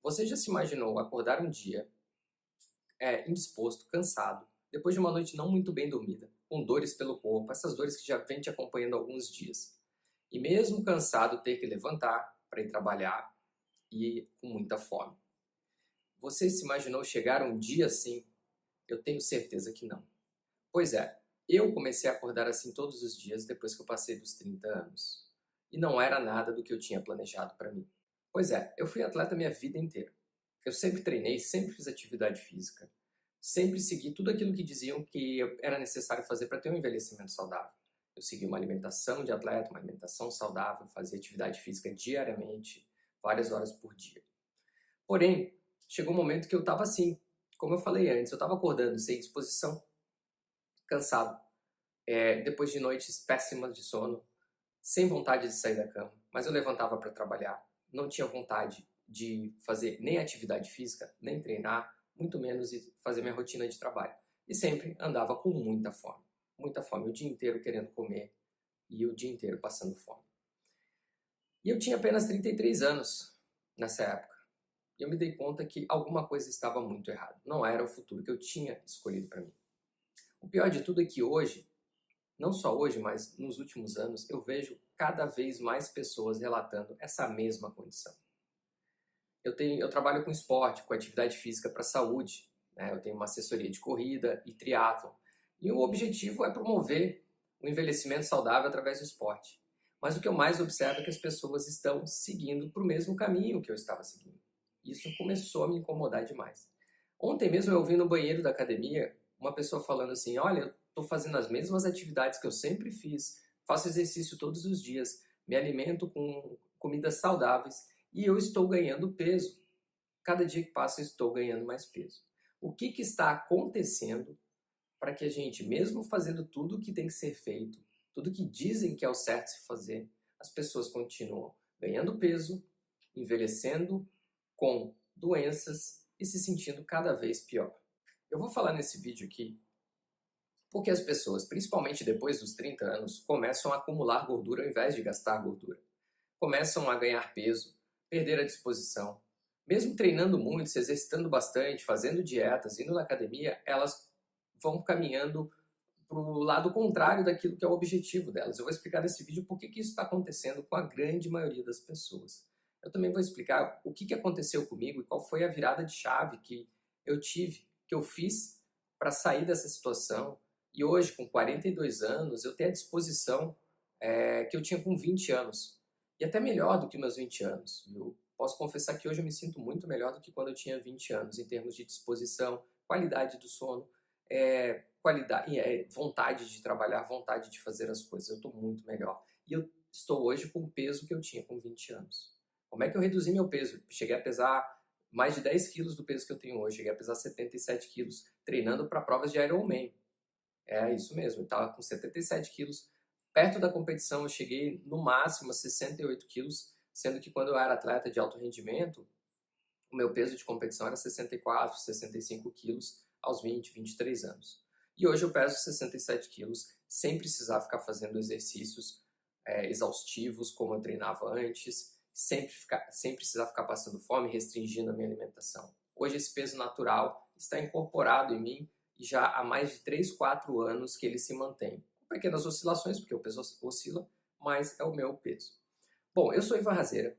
Você já se imaginou acordar um dia indisposto, cansado, depois de uma noite não muito bem dormida, com dores pelo corpo, essas dores que já vêm te acompanhando há alguns dias, e mesmo cansado ter que levantar para ir trabalhar e com muita fome? Você se imaginou chegar um dia assim? Eu tenho certeza que não. Pois é, eu comecei a acordar assim todos os dias depois que eu passei dos 30 anos. E não era nada do que eu tinha planejado para mim. Pois é, eu fui atleta minha vida inteira. Eu sempre treinei, sempre fiz atividade física, sempre segui tudo aquilo que diziam que era necessário fazer para ter um envelhecimento saudável. Eu segui uma alimentação de atleta, uma alimentação saudável, fazia atividade física diariamente, várias horas por dia. Porém, chegou um momento que eu estava assim, como eu falei antes, eu estava acordando sem disposição, cansado, depois de noites péssimas de sono, sem vontade de sair da cama, mas eu levantava para trabalhar, não tinha vontade de fazer nem atividade física, nem treinar, muito menos fazer minha rotina de trabalho. E sempre andava com muita fome, o dia inteiro querendo comer e o dia inteiro passando fome. E eu tinha apenas 33 anos nessa época. E eu me dei conta que alguma coisa estava muito errada. Não era o futuro que eu tinha escolhido para mim. O pior de tudo é que hoje, não só hoje, mas nos últimos anos, eu vejo cada vez mais pessoas relatando essa mesma condição. Eu trabalho com esporte, com atividade física para a saúde, né? Eu tenho uma assessoria de corrida e triatlon. E o objetivo é promover o envelhecimento saudável através do esporte. Mas o que eu mais observo é que as pessoas estão seguindo para o mesmo caminho que eu estava seguindo. Isso começou a me incomodar demais. Ontem mesmo eu ouvi no banheiro da academia uma pessoa falando assim: olha, eu estou fazendo as mesmas atividades que eu sempre fiz, faço exercício todos os dias, me alimento com comidas saudáveis e eu estou ganhando peso. Cada dia que passa eu estou ganhando mais peso. O que está acontecendo para que a gente, mesmo fazendo tudo o que tem que ser feito, tudo que dizem que é o certo se fazer, as pessoas continuam ganhando peso, envelhecendo com doenças e se sentindo cada vez pior? Eu vou falar nesse vídeo aqui porque as pessoas, principalmente depois dos 30 anos, começam a acumular gordura ao invés de gastar gordura. Começam a ganhar peso, perder a disposição. Mesmo treinando muito, se exercitando bastante, fazendo dietas, indo na academia, elas vão caminhando para o lado contrário daquilo que é o objetivo delas. Eu vou explicar nesse vídeo por que isso está acontecendo com a grande maioria das pessoas. Eu também vou explicar o que aconteceu comigo e qual foi a virada de chave que eu tive, que eu fiz para sair dessa situação. E hoje, com 42 anos, eu tenho a disposição que eu tinha com 20 anos. E até melhor do que meus 20 anos. Eu posso confessar que hoje eu me sinto muito melhor do que quando eu tinha 20 anos, em termos de disposição, qualidade do sono, vontade de trabalhar, vontade de fazer as coisas. Eu estou muito melhor. E eu estou hoje com o peso que eu tinha com 20 anos. Como é que eu reduzi meu peso? Cheguei a pesar mais de 10 quilos do peso que eu tenho hoje. Cheguei a pesar 77 quilos treinando para provas de Ironman. É isso mesmo, eu estava com 77 quilos. Perto da competição eu cheguei no máximo a 68 quilos, sendo que quando eu era atleta de alto rendimento, o meu peso de competição era 64, 65 quilos aos 20, 23 anos. E hoje eu peso 67 quilos sem precisar ficar fazendo exercícios exaustivos como eu treinava antes, sem precisar ficar passando fome, restringindo a minha alimentação. Hoje esse peso natural está incorporado em mim e já há mais de 3, 4 anos que ele se mantém. Com pequenas oscilações, porque o peso oscila, mas é o meu peso. Bom, eu sou Ivan Razeira,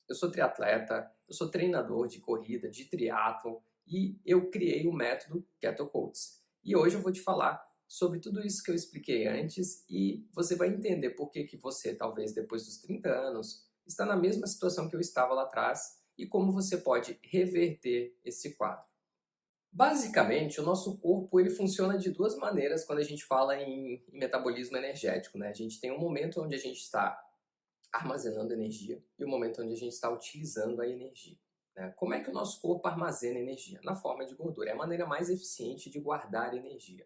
eu sou triatleta, eu sou treinador de corrida, de triatlon e eu criei o método Keto Coach. E hoje eu vou te falar sobre tudo isso que eu expliquei antes e você vai entender por que você, talvez depois dos 30 anos, está na mesma situação que eu estava lá atrás e como você pode reverter esse quadro. Basicamente, o nosso corpo ele funciona de duas maneiras quando a gente fala em metabolismo energético, né? A gente tem um momento onde a gente está armazenando energia e um momento onde a gente está utilizando a energia, né? Como é que o nosso corpo armazena energia? Na forma de gordura. É a maneira mais eficiente de guardar energia.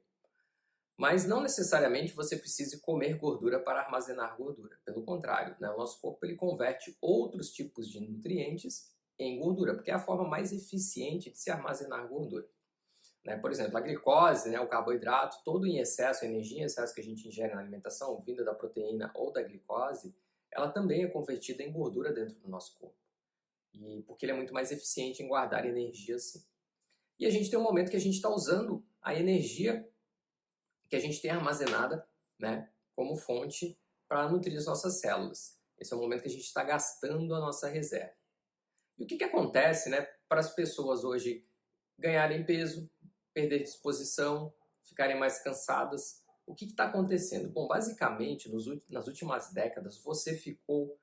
Mas não necessariamente você precise comer gordura para armazenar gordura. Pelo contrário, né? O nosso corpo ele converte outros tipos de nutrientes em gordura, porque é a forma mais eficiente de se armazenar gordura. Né? Por exemplo, a glicose, né, o carboidrato, todo em excesso, a energia em excesso que a gente ingere na alimentação, vinda da proteína ou da glicose, ela também é convertida em gordura dentro do nosso corpo. e porque ele é muito mais eficiente em guardar energia assim. E a gente tem um momento que a gente está usando a energia que a gente tem armazenada, né, como fonte para nutrir as nossas células. Esse é o momento que a gente está gastando a nossa reserva. E o que acontece, né, para as pessoas hoje ganharem peso, perder disposição, ficarem mais cansadas? O que está acontecendo? Bom, basicamente, nas últimas décadas, você ficou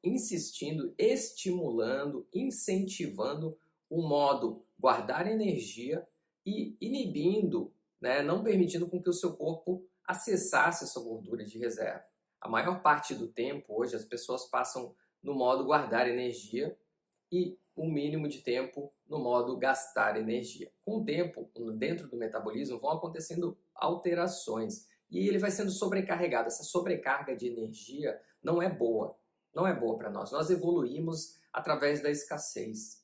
insistindo, estimulando, incentivando o modo guardar energia e inibindo, né, não permitindo com que o seu corpo acessasse a sua gordura de reserva. A maior parte do tempo, hoje, as pessoas passam no modo guardar energia e o mínimo de tempo no modo gastar energia. Com o tempo, dentro do metabolismo, vão acontecendo alterações e ele vai sendo sobrecarregado. Essa sobrecarga de energia não é boa, não é boa para nós. Nós evoluímos através da escassez.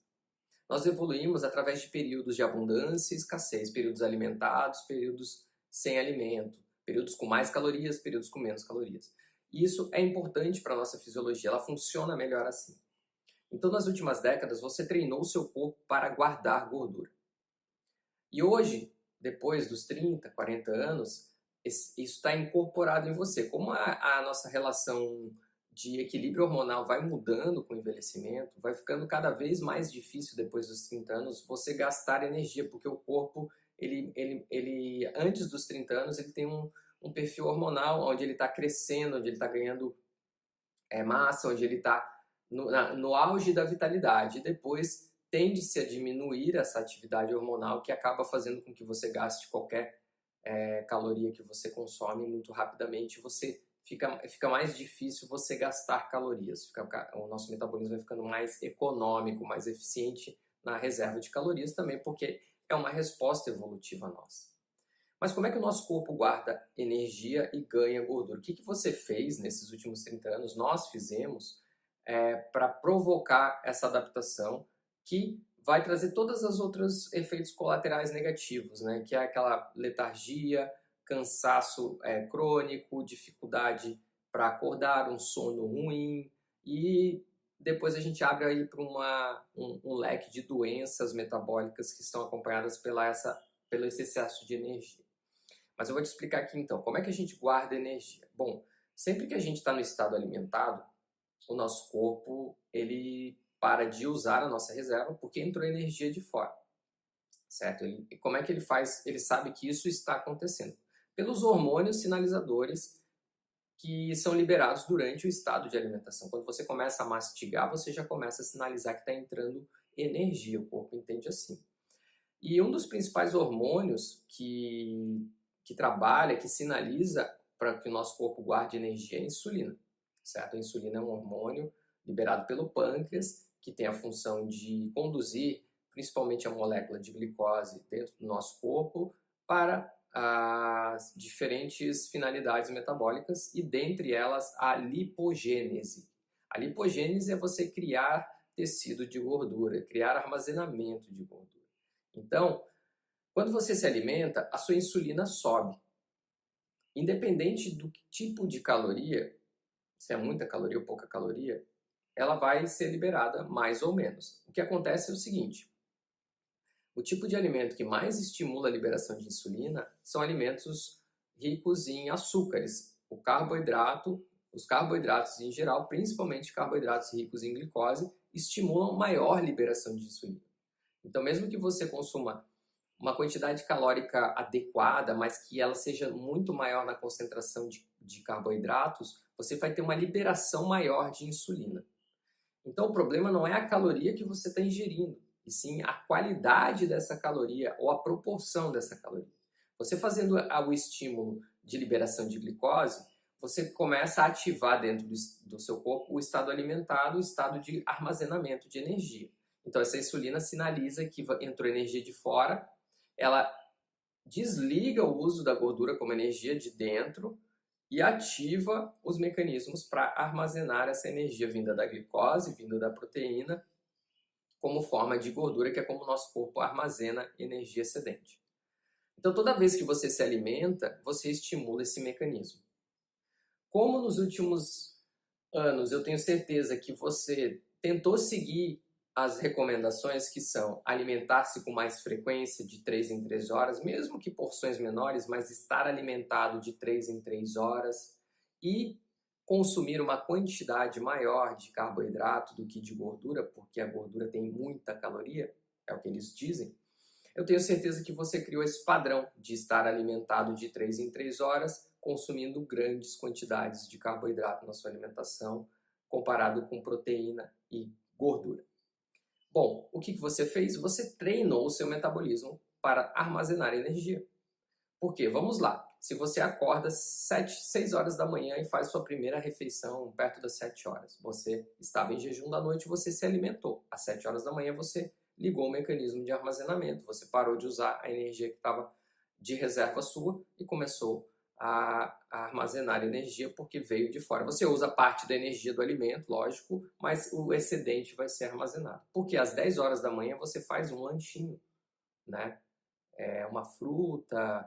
Nós evoluímos através de períodos de abundância e escassez, períodos alimentados, períodos sem alimento, períodos com mais calorias, períodos com menos calorias. E isso é importante para a nossa fisiologia, ela funciona melhor assim. Então, nas últimas décadas, você treinou o seu corpo para guardar gordura. E hoje, depois dos 30, 40 anos, isso está incorporado em você. Como a nossa relação de equilíbrio hormonal vai mudando com o envelhecimento, vai ficando cada vez mais difícil depois dos 30 anos você gastar energia, porque o corpo, ele antes dos 30 anos, ele tem um perfil hormonal onde ele está crescendo, onde ele está ganhando massa, onde ele está no auge da vitalidade. E depois tende-se a diminuir essa atividade hormonal que acaba fazendo com que você gaste qualquer caloria que você consome muito rapidamente. Você fica mais difícil você gastar calorias. O nosso metabolismo vai ficando mais econômico, mais eficiente na reserva de calorias também, porque é uma resposta evolutiva nossa. Mas como é que o nosso corpo guarda energia e ganha gordura? O que você fez nesses últimos 30 anos? Nós fizemos para provocar essa adaptação que vai trazer todos os outros efeitos colaterais negativos, né? Que é aquela letargia, cansaço crônico, dificuldade para acordar, um sono ruim, e depois a gente abre aí para um leque de doenças metabólicas que estão acompanhadas pelo esse excesso de energia. Mas eu vou te explicar aqui então, como é que a gente guarda energia? Bom, sempre que a gente está no estado alimentado, o nosso corpo ele para de usar a nossa reserva porque entrou energia de fora, certo? Como é que ele faz? Ele sabe que isso está acontecendo pelos hormônios sinalizadores que são liberados durante o estado de alimentação. Quando você começa a mastigar, você já começa a sinalizar que está entrando energia, o corpo entende assim. E um dos principais hormônios que trabalha, que sinaliza para que o nosso corpo guarde energia é a insulina, certo? A insulina é um hormônio liberado pelo pâncreas que tem a função de conduzir principalmente a molécula de glicose dentro do nosso corpo para as diferentes finalidades metabólicas e dentre elas a lipogênese. A lipogênese é você criar tecido de gordura, criar armazenamento de gordura. Então, quando você se alimenta, a sua insulina sobe. Independente do tipo de caloria, se é muita caloria ou pouca caloria, ela vai ser liberada mais ou menos. O que acontece é o seguinte: o tipo de alimento que mais estimula a liberação de insulina são alimentos ricos em açúcares. Os carboidratos em geral, principalmente carboidratos ricos em glicose, estimulam maior liberação de insulina. Então, mesmo que você consuma uma quantidade calórica adequada, mas que ela seja muito maior na concentração de carboidratos, você vai ter uma liberação maior de insulina. Então, o problema não é a caloria que você está ingerindo, e sim a qualidade dessa caloria ou a proporção dessa caloria. Você fazendo o estímulo de liberação de glicose, você começa a ativar dentro do seu corpo o estado alimentado, o estado de armazenamento de energia. Então, essa insulina sinaliza que entrou energia de fora, ela desliga o uso da gordura como energia de dentro e ativa os mecanismos para armazenar essa energia vinda da glicose, vinda da proteína, como forma de gordura, que é como o nosso corpo armazena energia excedente. Então, toda vez que você se alimenta, você estimula esse mecanismo. Como nos últimos anos eu tenho certeza que você tentou seguir as recomendações que são alimentar-se com mais frequência de 3 em 3 horas, mesmo que porções menores, mas estar alimentado de 3 em 3 horas e consumir uma quantidade maior de carboidrato do que de gordura, porque a gordura tem muita caloria, é o que eles dizem. Eu tenho certeza que você criou esse padrão de estar alimentado de 3 em 3 horas, consumindo grandes quantidades de carboidrato na sua alimentação, comparado com proteína e gordura. Bom, o que você fez? Você treinou o seu metabolismo para armazenar energia. Por quê? Vamos lá. Se você acorda 6 horas da manhã e faz sua primeira refeição perto das 7 horas, você estava em jejum da noite, você se alimentou. Às 7 horas da manhã você ligou o mecanismo de armazenamento, você parou de usar a energia que estava de reserva sua e começou a armazenar energia porque veio de fora. Você usa parte da energia do alimento, lógico, mas o excedente vai ser armazenado. Porque às 10 horas da manhã você faz um lanchinho, né? Uma fruta,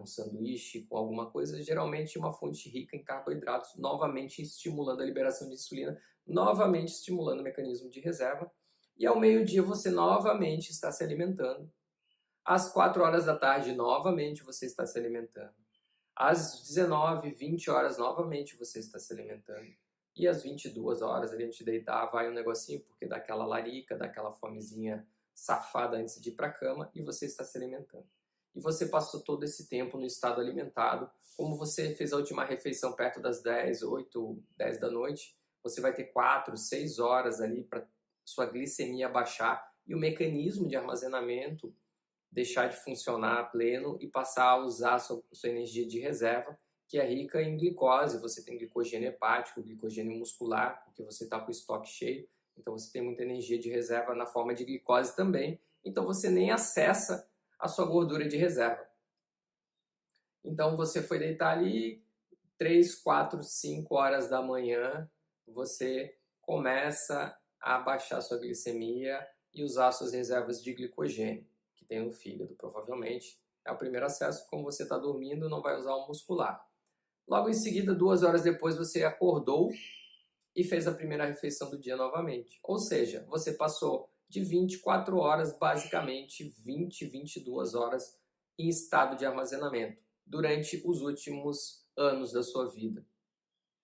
um sanduíche com alguma coisa, geralmente uma fonte rica em carboidratos, novamente estimulando a liberação de insulina, novamente estimulando o mecanismo de reserva. E ao meio-dia você novamente está se alimentando. Às 4 horas da tarde, novamente você está se alimentando. Às 19, 20 horas, novamente você está se alimentando. E às 22 horas, a gente deitar, vai um negocinho, porque dá aquela larica, dá aquela fomezinha safada antes de ir para a cama, e você está se alimentando. E você passou todo esse tempo no estado alimentado. Como você fez a última refeição perto das 10, 8, 10 da noite, você vai ter 4, 6 horas ali para sua glicemia baixar e o mecanismo de armazenamento deixar de funcionar a pleno e passar a usar a sua energia de reserva, que é rica em glicose. Você tem glicogênio hepático, glicogênio muscular, porque você está com o estoque cheio, então você tem muita energia de reserva na forma de glicose também, então você nem acessa a sua gordura de reserva. Então você foi deitar ali 3, 4, 5 horas da manhã, você começa a baixar sua glicemia e usar suas reservas de glicogênio, que tem no fígado, provavelmente. É o primeiro acesso, como você está dormindo, não vai usar o muscular. Logo em seguida, 2 horas depois, você acordou e fez a primeira refeição do dia novamente. Ou seja, você passou de 24 horas, basicamente 20, 22 horas em estado de armazenamento durante os últimos anos da sua vida.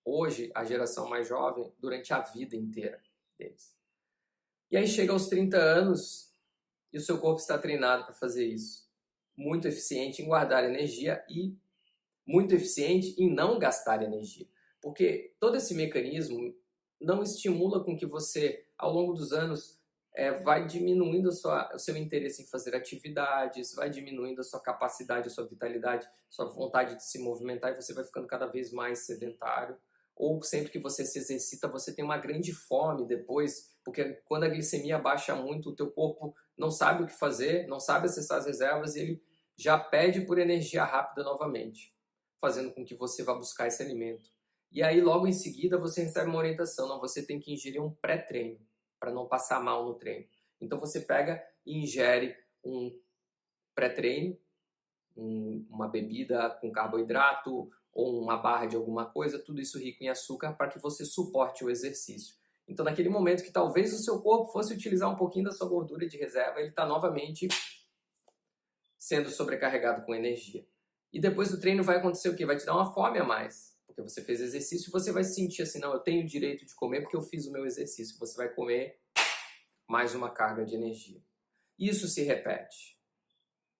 Hoje, a geração mais jovem, durante a vida inteira deles. E aí chega aos 30 anos e o seu corpo está treinado para fazer isso. Muito eficiente em guardar energia e muito eficiente em não gastar energia. Porque todo esse mecanismo não estimula com que você, ao longo dos anos, vai diminuindo o seu interesse em fazer atividades, vai diminuindo a sua capacidade, a sua vitalidade, a sua vontade de se movimentar, e você vai ficando cada vez mais sedentário. Ou sempre que você se exercita, você tem uma grande fome depois, porque quando a glicemia baixa muito, o teu corpo não sabe o que fazer, não sabe acessar as reservas e ele já pede por energia rápida novamente, fazendo com que você vá buscar esse alimento. E aí, logo em seguida, você recebe uma orientação, não, você tem que ingerir um pré-treino, para não passar mal no treino. Então você pega e ingere um pré-treino, uma bebida com carboidrato ou uma barra de alguma coisa, tudo isso rico em açúcar para que você suporte o exercício. Então naquele momento que talvez o seu corpo fosse utilizar um pouquinho da sua gordura de reserva, ele está novamente sendo sobrecarregado com energia. E depois do treino vai acontecer o quê? Vai te dar uma fome a mais, porque você fez exercício e você vai se sentir assim, não, eu tenho o direito de comer porque eu fiz o meu exercício. Você vai comer mais uma carga de energia. Isso se repete.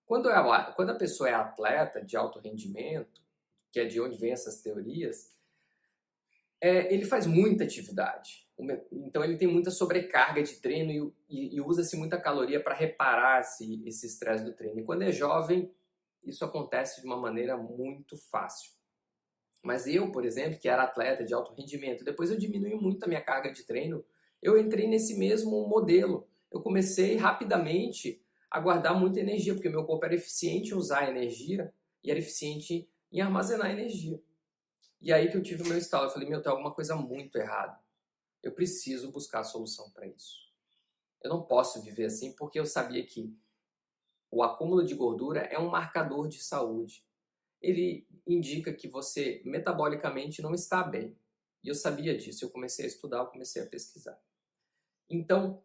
Quando a pessoa é atleta de alto rendimento, que é de onde vem essas teorias, ele faz muita atividade. Então ele tem muita sobrecarga de treino e usa-se muita caloria para reparar esse estresse do treino. E quando é jovem, isso acontece de uma maneira muito fácil. Mas eu, por exemplo, que era atleta de alto rendimento, depois eu diminui muito a minha carga de treino, eu entrei nesse mesmo modelo. Eu comecei rapidamente a guardar muita energia, porque meu corpo era eficiente em usar energia e era eficiente em armazenar energia. E aí que eu tive o meu estalo, eu falei, meu, tem alguma coisa muito errada. Eu preciso buscar a solução para isso. Eu não posso viver assim, porque eu sabia que o acúmulo de gordura é um marcador de saúde. Ele indica que você metabolicamente não está bem. E eu sabia disso, eu comecei a estudar, eu comecei a pesquisar. Então,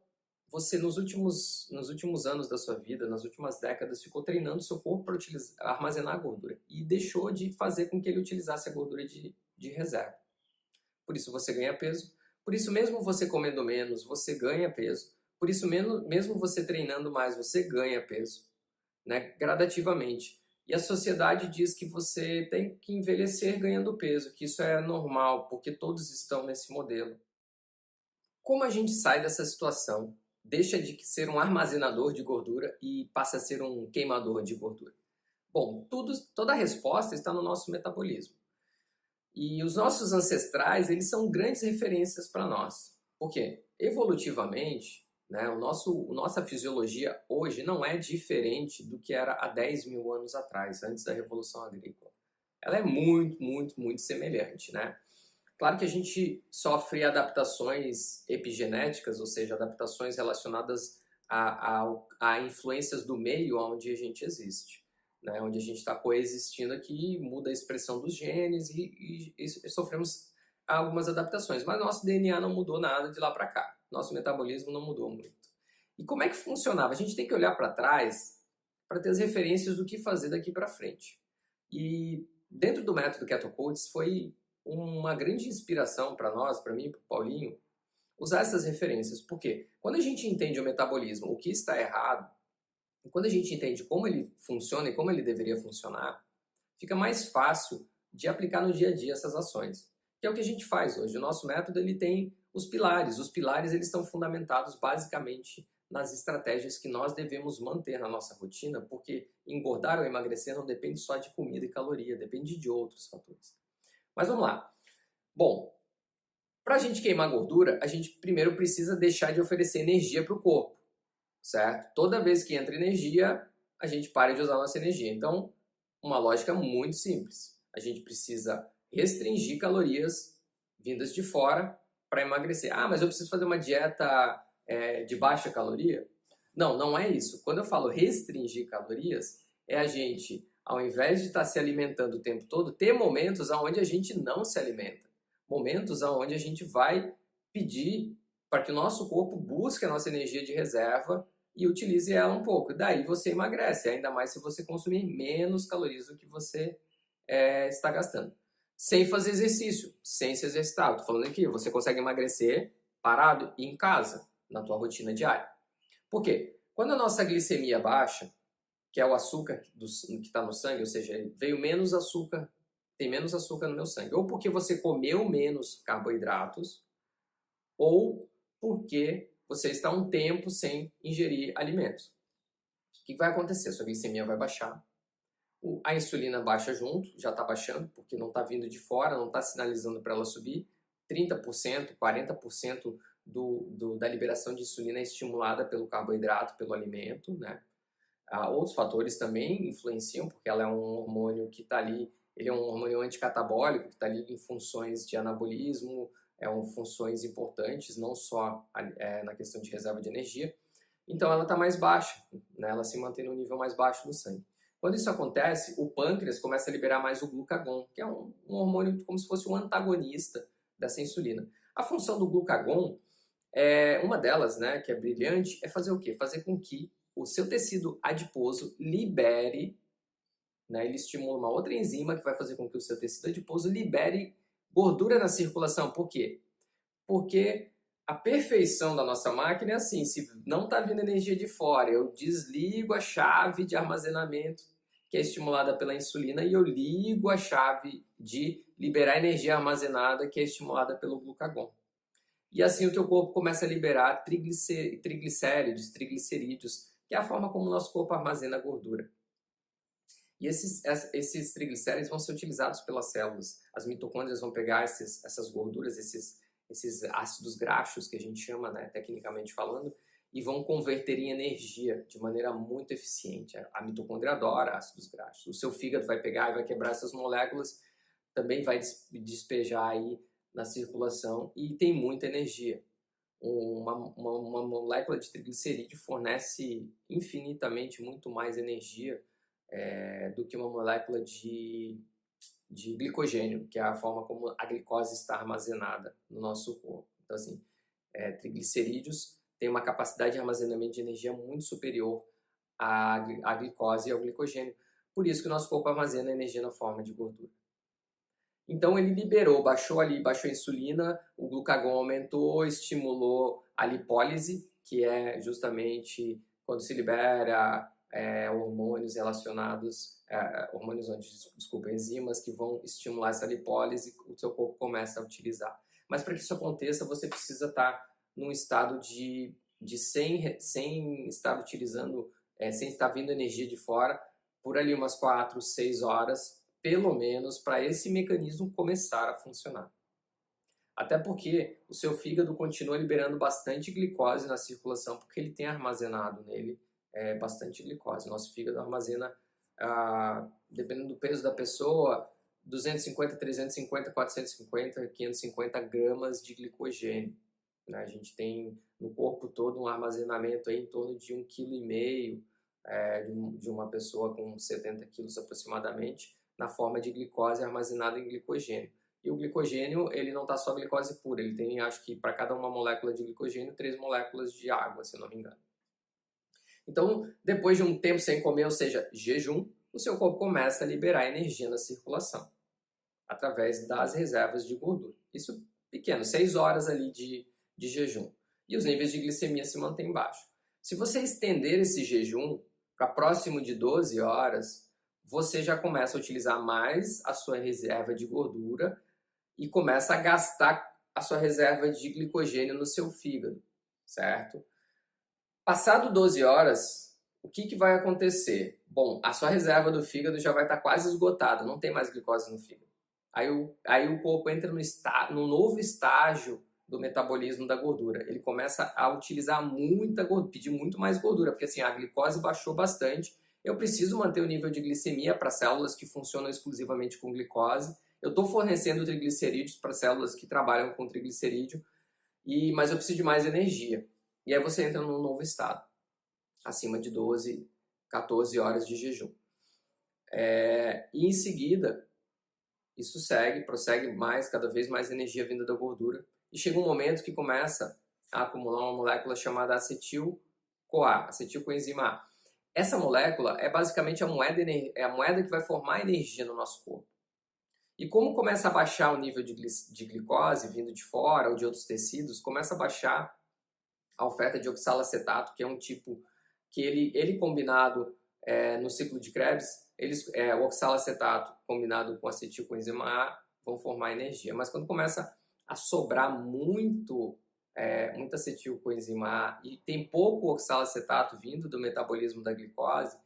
você nos últimos anos da sua vida, nas últimas décadas, ficou treinando seu corpo para armazenar a gordura e deixou de fazer com que ele utilizasse a gordura de reserva. Por isso você ganha peso, por isso mesmo você comendo menos, você ganha peso, por isso mesmo você treinando mais, você ganha peso, né, gradativamente. E a sociedade diz que você tem que envelhecer ganhando peso, que isso é normal, porque todos estão nesse modelo. Como a gente sai dessa situação? Deixa de ser um armazenador de gordura e passa a ser um queimador de gordura? Bom, toda a resposta está no nosso metabolismo. E os nossos ancestrais, eles são grandes referências para nós. Por quê? Evolutivamente, né, nossa fisiologia hoje não é diferente do que era há 10 mil anos atrás, antes da Revolução Agrícola. Ela é muito, muito, muito semelhante, né? Claro que a gente sofre adaptações epigenéticas, ou seja, adaptações relacionadas a influências do meio onde a gente existe, né? Onde a gente está coexistindo aqui, muda a expressão dos genes e sofremos algumas adaptações. Mas nosso DNA não mudou nada de lá para cá, nosso metabolismo não mudou muito. E como é que funcionava? A gente tem que olhar para trás para ter as referências do que fazer daqui para frente. E dentro do método Keto Coach foi uma grande inspiração para nós, para mim, para o Paulinho, usar essas referências. Por quê? Quando a gente entende o metabolismo, o que está errado, e quando a gente entende como ele funciona e como ele deveria funcionar, fica mais fácil de aplicar no dia a dia essas ações. Que é o que a gente faz hoje. O nosso método ele tem os pilares. Os pilares eles estão fundamentados basicamente nas estratégias que nós devemos manter na nossa rotina, porque engordar ou emagrecer não depende só de comida e caloria, depende de outros fatores. Mas vamos lá. Bom, para a gente queimar gordura, a gente primeiro precisa deixar de oferecer energia para o corpo, certo? Toda vez que entra energia, a gente para de usar a nossa energia. Então, uma lógica muito simples. A gente precisa restringir calorias vindas de fora para emagrecer. Ah, mas eu preciso fazer uma dieta de baixa caloria? Não, não é isso. Quando eu falo restringir calorias, é a gente, ao invés de estar se alimentando o tempo todo, ter momentos onde a gente não se alimenta. Momentos onde a gente vai pedir para que o nosso corpo busque a nossa energia de reserva e utilize ela um pouco. Daí você emagrece, ainda mais se você consumir menos calorias do que você está gastando. Sem fazer exercício, sem se exercitar. Estou falando aqui, você consegue emagrecer parado e em casa, na tua rotina diária. Por quê? Quando a nossa glicemia baixa, que é o açúcar que está no sangue, ou seja, veio menos açúcar, tem menos açúcar no meu sangue, ou porque você comeu menos carboidratos, ou porque você está um tempo sem ingerir alimentos. O que vai acontecer? Sua glicemia vai baixar, a insulina baixa junto, já está baixando, porque não está vindo de fora, não está sinalizando para ela subir. 30%, 40% da liberação de insulina é estimulada pelo carboidrato, pelo alimento, né? Outros fatores também influenciam, porque ela é um hormônio que está ali, ele é um hormônio anticatabólico, que está ali em funções de anabolismo, funções importantes, não só na questão de reserva de energia. Então ela está mais baixa, né? Ela se mantém no nível mais baixo do sangue. Quando isso acontece, o pâncreas começa a liberar mais o glucagon, que é um hormônio como se fosse um antagonista dessa insulina. A função do glucagon, uma delas, né, que é brilhante, é fazer o quê? Fazer com que o seu tecido adiposo libere, né, ele estimula uma outra enzima que vai fazer com que o seu tecido adiposo libere gordura na circulação. Por quê? Porque a perfeição da nossa máquina é assim, se não está vindo energia de fora, eu desligo a chave de armazenamento que é estimulada pela insulina e eu ligo a chave de liberar energia armazenada que é estimulada pelo glucagon. E assim o teu corpo começa a liberar triglicéridos, triglicerídeos, que é a forma como o nosso corpo armazena gordura. E esses triglicéridos vão ser utilizados pelas células. As mitocôndrias vão pegar essas gorduras, esses ácidos graxos que a gente chama, né, tecnicamente falando, e vão converter em energia de maneira muito eficiente. A mitocôndria adora ácidos graxos. O seu fígado vai pegar e vai quebrar essas moléculas, também vai despejar aí na circulação e tem muita energia. Uma molécula de triglicerídeo fornece infinitamente muito mais energia do que uma molécula de glicogênio, que é a forma como a glicose está armazenada no nosso corpo. Então, assim, triglicerídeos têm uma capacidade de armazenamento de energia muito superior à glicose e ao glicogênio. Por isso que o nosso corpo armazena energia na forma de gordura. Então ele liberou, baixou a insulina, o glucagon aumentou, estimulou a lipólise, que é justamente quando se libera hormônios relacionados, enzimas que vão estimular essa lipólise, o seu corpo começa a utilizar. Mas para que isso aconteça, você precisa estar num estado sem estar utilizando, sem estar vindo energia de fora, por ali umas 4, 6 horas, pelo menos, para esse mecanismo começar a funcionar. Até porque o seu fígado continua liberando bastante glicose na circulação, porque ele tem armazenado nele bastante glicose. Nosso fígado armazena, dependendo do peso da pessoa, 250, 350, 450, 550 gramas de glicogênio. Né? A gente tem no corpo todo um armazenamento aí em torno de 1,5 kg de uma pessoa com 70 quilos aproximadamente, na forma de glicose armazenada em glicogênio. E o glicogênio, ele não está só glicose pura, ele tem, acho que para cada uma molécula de glicogênio, 3 moléculas de água, se eu não me engano. Então, depois de um tempo sem comer, ou seja, jejum, o seu corpo começa a liberar energia na circulação, através das reservas de gordura. Isso pequeno, 6 horas ali de jejum. E os níveis de glicemia se mantêm baixos. Se você estender esse jejum para próximo de 12 horas, você já começa a utilizar mais a sua reserva de gordura e começa a gastar a sua reserva de glicogênio no seu fígado, certo? Passado 12 horas, o que vai acontecer? Bom, a sua reserva do fígado já vai estar quase esgotada, não tem mais glicose no fígado. Aí o corpo entra no novo estágio do metabolismo da gordura. Ele começa a utilizar muita gordura, pedir muito mais gordura, porque assim, a glicose baixou bastante. Eu preciso manter o nível de glicemia para células que funcionam exclusivamente com glicose. Eu estou fornecendo triglicerídeos para células que trabalham com triglicerídeo, mas eu preciso de mais energia. E aí você entra num novo estado, acima de 12, 14 horas de jejum. E em seguida, isso prossegue mais, cada vez mais energia vinda da gordura. E chega um momento que começa a acumular uma molécula chamada acetil-CoA, acetilcoenzima A. Essa molécula é basicamente a moeda que vai formar energia no nosso corpo. E como começa a baixar o nível de glicose vindo de fora ou de outros tecidos, começa a baixar a oferta de oxalacetato, que é um tipo que ele combinado no ciclo de Krebs, o oxalacetato combinado com acetilcoenzima A vão formar energia. Mas quando começa a sobrar muita acetilcoenzima A e tem pouco oxalacetato vindo do metabolismo da glicose,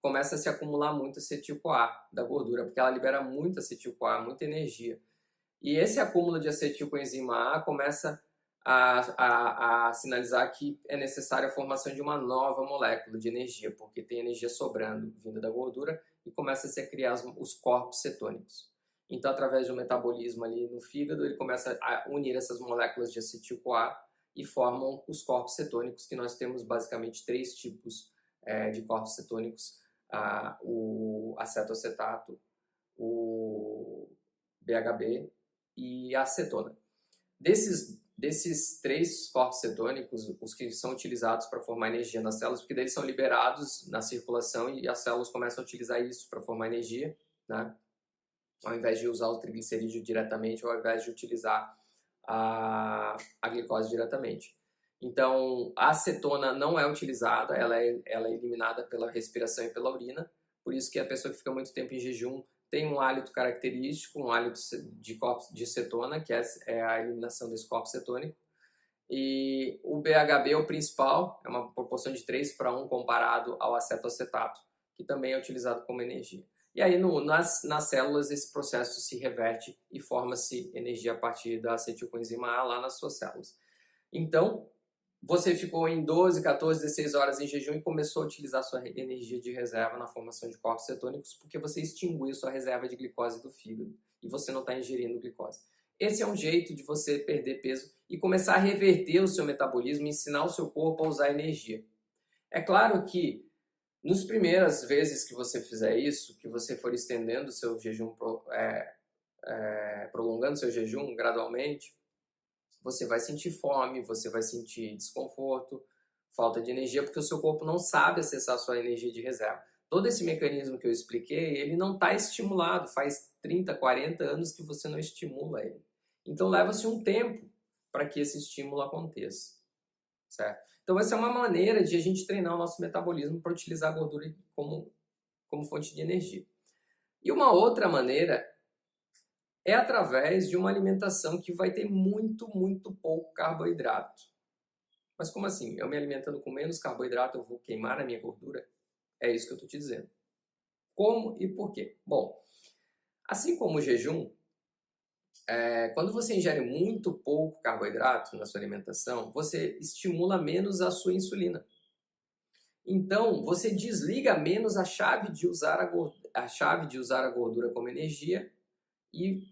começa a se acumular muito acetil-CoA da gordura, porque ela libera muito acetil-CoA, muita energia. E esse acúmulo de acetilcoenzima A começa a sinalizar que é necessária a formação de uma nova molécula de energia, porque tem energia sobrando vinda da gordura e começa a se criar os corpos cetônicos. Então, através de um metabolismo ali no fígado, ele começa a unir essas moléculas de acetil-CoA e formam os corpos cetônicos, que nós temos basicamente 3 tipos de corpos cetônicos: o acetoacetato, o BHB e a acetona. Desses 3 corpos cetônicos, os que são utilizados para formar energia nas células, porque eles são liberados na circulação e as células começam a utilizar isso para formar energia, né? Ao invés de usar o triglicerídeo diretamente, ou ao invés de utilizar a glicose diretamente. Então, a acetona não é utilizada, ela é eliminada pela respiração e pela urina, por isso que a pessoa que fica muito tempo em jejum tem um hálito característico, um hálito de cetona, que é a eliminação desse corpo cetônico. E o BHB é o principal, é uma proporção de 3:1 comparado ao acetoacetato, que também é utilizado como energia. E aí nas células esse processo se reverte e forma-se energia a partir da acetilcoenzima A lá nas suas células. Então, você ficou em 12, 14, 16 horas em jejum e começou a utilizar sua energia de reserva na formação de corpos cetônicos porque você extinguiu sua reserva de glicose do fígado e você não está ingerindo glicose. Esse é um jeito de você perder peso e começar a reverter o seu metabolismo e ensinar o seu corpo a usar energia. É claro que nas primeiras vezes que você fizer isso, que você for estendendo o seu jejum, prolongando seu jejum gradualmente, você vai sentir fome, você vai sentir desconforto, falta de energia, porque o seu corpo não sabe acessar a sua energia de reserva. Todo esse mecanismo que eu expliquei, ele não está estimulado, faz 30, 40 anos que você não estimula ele. Então leva-se um tempo para que esse estímulo aconteça, certo? Então essa é uma maneira de a gente treinar o nosso metabolismo para utilizar a gordura como fonte de energia. E uma outra maneira é através de uma alimentação que vai ter muito, muito pouco carboidrato. Mas como assim? Eu me alimentando com menos carboidrato, eu vou queimar a minha gordura? É isso que eu estou te dizendo. Como e por quê? Bom, assim como o jejum, quando você ingere muito pouco carboidrato na sua alimentação, você estimula menos a sua insulina. Então, você desliga menos a chave de usar a gordura como energia e,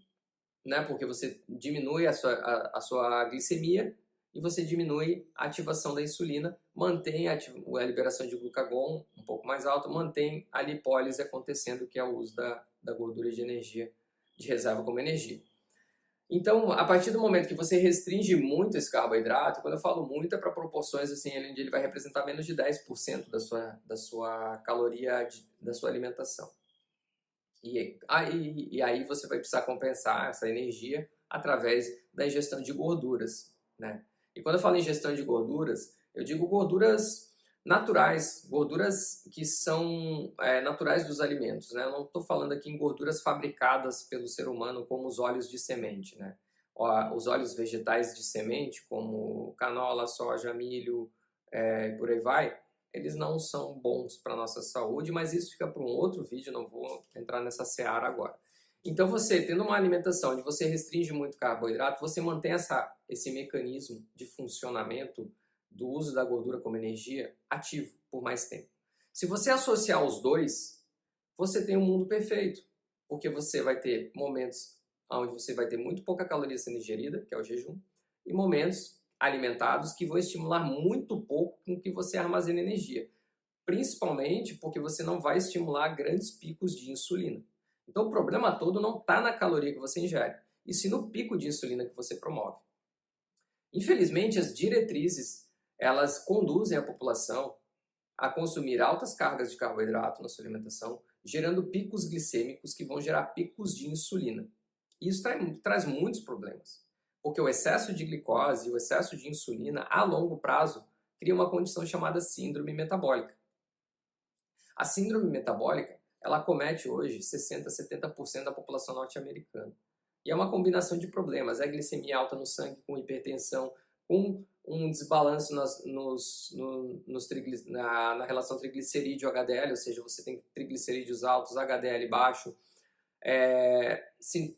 né, porque você diminui a sua glicemia e você diminui a ativação da insulina, mantém a liberação de glucagon um pouco mais alta, mantém a lipólise acontecendo, que é o uso da gordura de energia, de reserva como energia. Então, a partir do momento que você restringe muito esse carboidrato, quando eu falo muito é para proporções assim, onde ele vai representar menos de 10% da sua caloria, da sua alimentação. E aí você vai precisar compensar essa energia através da ingestão de gorduras, né? E quando eu falo ingestão de gorduras, eu digo gorduras naturais, gorduras que são naturais dos alimentos, né? Eu não estou falando aqui em gorduras fabricadas pelo ser humano, como os óleos de semente, né? Os óleos vegetais de semente, como canola, soja, milho, por aí vai, eles não são bons para a nossa saúde, mas isso fica para um outro vídeo, não vou entrar nessa seara agora. Então você, tendo uma alimentação onde você restringe muito carboidrato, você mantém esse mecanismo de funcionamento do uso da gordura como energia ativo por mais tempo. Se você associar os dois, você tem um mundo perfeito, porque você vai ter momentos onde você vai ter muito pouca caloria sendo ingerida, que é o jejum, e momentos alimentados que vão estimular muito pouco com que você armazena energia, principalmente porque você não vai estimular grandes picos de insulina. Então o problema todo não está na caloria que você ingere, e sim no pico de insulina que você promove. Infelizmente, as diretrizes, elas conduzem a população a consumir altas cargas de carboidrato na sua alimentação, gerando picos glicêmicos que vão gerar picos de insulina. E isso traz muitos problemas, porque o excesso de glicose e o excesso de insulina, a longo prazo, cria uma condição chamada síndrome metabólica. A síndrome metabólica, ela acomete hoje 60% a 70% da população norte-americana. E é uma combinação de problemas, é glicemia alta no sangue, com hipertensão, com um desbalanço na relação triglicerídeo-HDL, ou seja, você tem triglicerídeos altos, HDL baixo,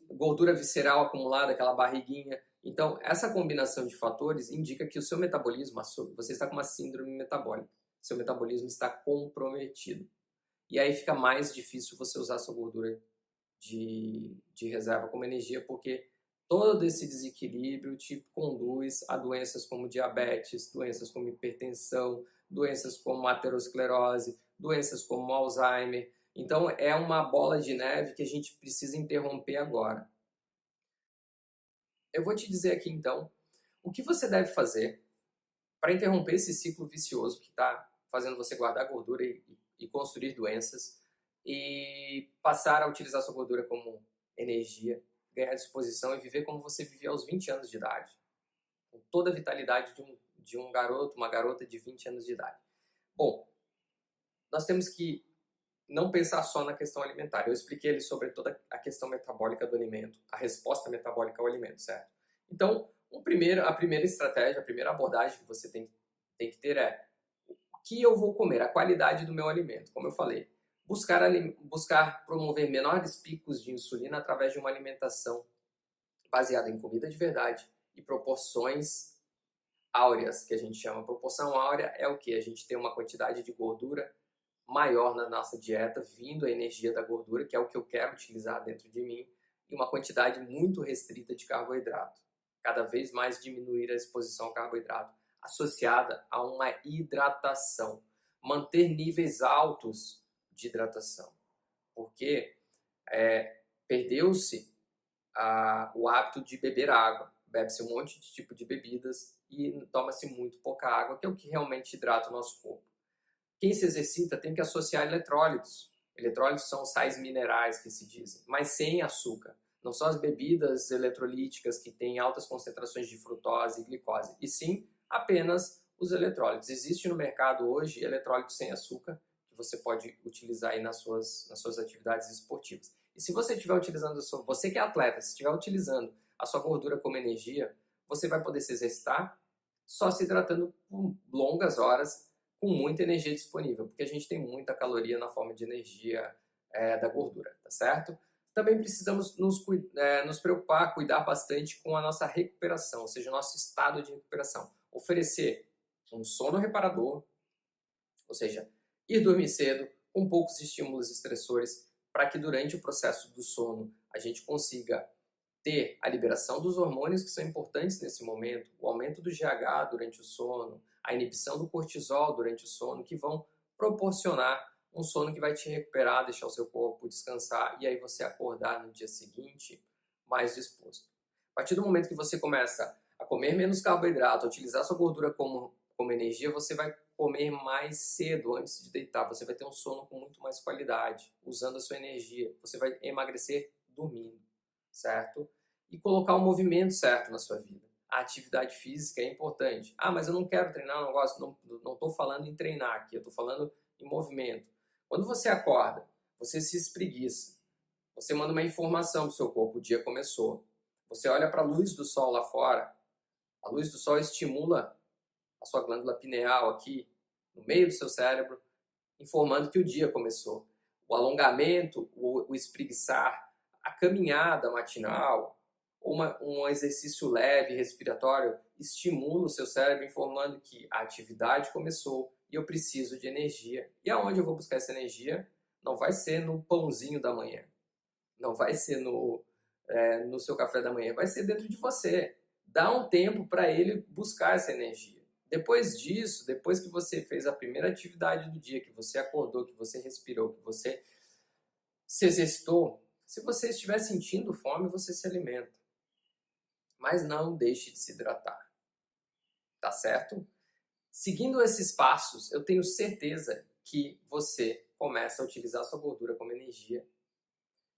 gordura visceral acumulada, aquela barriguinha. Então, essa combinação de fatores indica que o seu metabolismo, você está com uma síndrome metabólica, seu metabolismo está comprometido. E aí fica mais difícil você usar a sua gordura de reserva como energia, porque todo esse desequilíbrio te conduz a doenças como diabetes, doenças como hipertensão, doenças como aterosclerose, doenças como Alzheimer. Então é uma bola de neve que a gente precisa interromper agora. Eu vou te dizer aqui então o que você deve fazer para interromper esse ciclo vicioso que está fazendo você guardar gordura e construir doenças e passar a utilizar sua gordura como energia, ganhar disposição e viver como você vivia aos 20 anos de idade, com toda a vitalidade de um garoto, uma garota de 20 anos de idade. Bom, nós temos que não pensar só na questão alimentar. Eu expliquei ali sobre toda a questão metabólica do alimento, a resposta metabólica ao alimento, certo? Então, a primeira estratégia, a primeira abordagem que você tem que ter é o que eu vou comer, a qualidade do meu alimento. Como eu falei, buscar promover menores picos de insulina através de uma alimentação baseada em comida de verdade e proporções áureas, que a gente chama. Proporção áurea é o que? A gente tem uma quantidade de gordura maior na nossa dieta, vindo a energia da gordura, que é o que eu quero utilizar dentro de mim, e uma quantidade muito restrita de carboidrato. Cada vez mais diminuir a exposição ao carboidrato, associada a uma hidratação. Manter níveis altos de hidratação, porque perdeu-se o hábito de beber água. bebe-se um monte de tipo de bebidas e toma-se muito pouca água, que é o que realmente hidrata o nosso corpo. Quem se exercita tem que associar eletrólitos. Eletrólitos são sais minerais que se dizem, mas sem açúcar. Não são as bebidas eletrolíticas que têm altas concentrações de frutose e glicose, e sim apenas os eletrólitos. Existe no mercado hoje eletrólitos sem açúcar que você pode utilizar aí nas suas atividades esportivas. E se você estiver utilizando, você que é atleta, se estiver utilizando a sua gordura como energia, você vai poder se exercitar só se hidratando por longas horas com muita energia disponível, porque a gente tem muita caloria na forma de energia da gordura, tá certo? Também precisamos nos preocupar, cuidar bastante com a nossa recuperação, ou seja, o nosso estado de recuperação. Oferecer um sono reparador, ou seja, ir dormir cedo, com poucos estímulos estressores, para que durante o processo do sono a gente consiga ter a liberação dos hormônios que são importantes nesse momento, o aumento do GH durante o sono, a inibição do cortisol durante o sono, que vão proporcionar um sono que vai te recuperar, deixar o seu corpo descansar e aí você acordar no dia seguinte mais disposto. A partir do momento que você começa a comer menos carboidrato, a utilizar sua gordura como energia, você vai comer mais cedo antes de deitar, você vai ter um sono com muito mais qualidade, usando a sua energia, você vai emagrecer dormindo, certo? E colocar o movimento certo na sua vida. A atividade física é importante. Ah, mas eu não quero treinar, não gosto. Não estou falando em treinar aqui, eu estou falando em movimento. Quando você acorda, você se espreguiça, você manda uma informação para o seu corpo, o dia começou. Você olha para a luz do sol lá fora, a luz do sol estimula a sua glândula pineal aqui, no meio do seu cérebro, informando que o dia começou. O alongamento, o espreguiçar, a caminhada matinal, um exercício leve, respiratório, estimula o seu cérebro informando que a atividade começou e eu preciso de energia. E aonde eu vou buscar essa energia? Não vai ser no pãozinho da manhã, não vai ser no seu café da manhã, vai ser dentro de você. Dá um tempo para ele buscar essa energia. Depois disso, depois que você fez a primeira atividade do dia, que você acordou, que você respirou, que você se exercitou, se você estiver sentindo fome, você se alimenta. Mas não deixe de se hidratar. Tá certo? Seguindo esses passos, eu tenho certeza que você começa a utilizar a sua gordura como energia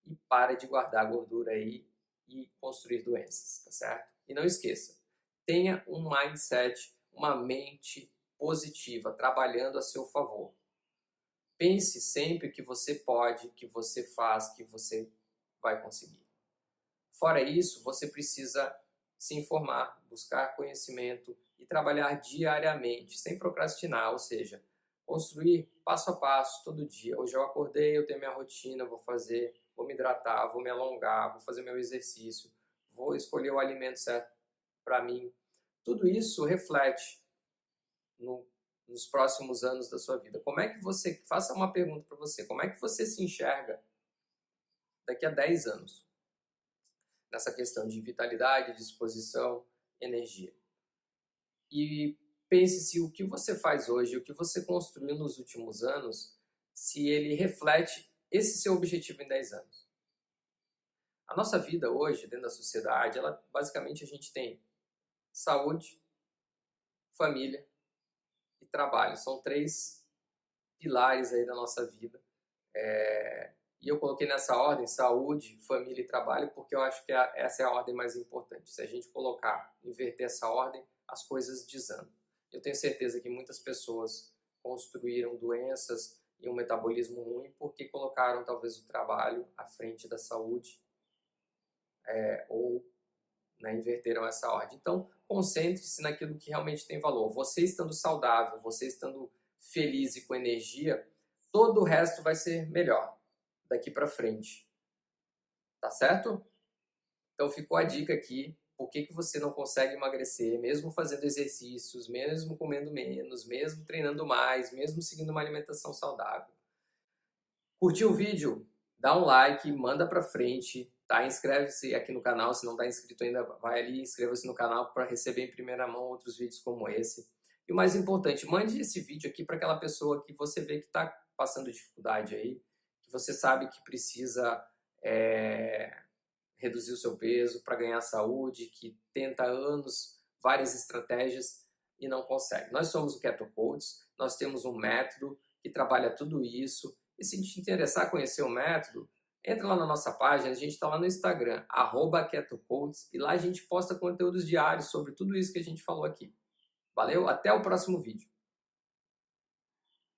e para de guardar gordura aí e construir doenças, tá certo? E não esqueça, tenha um mindset, uma mente positiva, trabalhando a seu favor. Pense sempre que você pode, que você faz, que você vai conseguir. Fora isso, você precisa se informar, buscar conhecimento e trabalhar diariamente, sem procrastinar, ou seja, construir passo a passo, todo dia. Hoje eu acordei, eu tenho minha rotina, vou me hidratar, vou me alongar, vou fazer meu exercício, vou escolher o alimento certo para mim. Tudo isso reflete nos próximos anos da sua vida. Como é que você, faça uma pergunta para você, como é que você se enxerga daqui a 10 anos? Nessa questão de vitalidade, disposição, energia. E pense se o que você faz hoje, o que você construiu nos últimos anos, se ele reflete esse seu objetivo em 10 anos. A nossa vida hoje, dentro da sociedade, basicamente a gente tem saúde, família e trabalho. São 3 pilares aí da nossa vida. E eu coloquei nessa ordem saúde, família e trabalho, porque eu acho que essa é a ordem mais importante. Se a gente inverter essa ordem, as coisas desandam. Eu tenho certeza que muitas pessoas construíram doenças e um metabolismo ruim porque colocaram talvez o trabalho à frente da saúde ou inverteram essa ordem. Então, concentre-se naquilo que realmente tem valor. Você estando saudável, você estando feliz e com energia, todo o resto vai ser melhor daqui para frente. Tá certo? Então ficou a dica aqui. Por que você não consegue emagrecer, mesmo fazendo exercícios, mesmo comendo menos, mesmo treinando mais, mesmo seguindo uma alimentação saudável? Curtiu o vídeo? Dá um like, manda pra frente, tá? Inscreve-se aqui no canal, se não tá inscrito ainda, vai ali, inscreva-se no canal para receber em primeira mão outros vídeos como esse. E o mais importante, mande esse vídeo aqui para aquela pessoa que você vê que está passando dificuldade aí, que você sabe que precisa reduzir o seu peso, para ganhar saúde, que tenta há anos várias estratégias e não consegue. Nós somos o Keto Coach, nós temos um método que trabalha tudo isso. E se te interessar em conhecer o método, entra lá na nossa página, a gente está lá no Instagram, @KetoCoach, e lá a gente posta conteúdos diários sobre tudo isso que a gente falou aqui. Valeu? Até o próximo vídeo.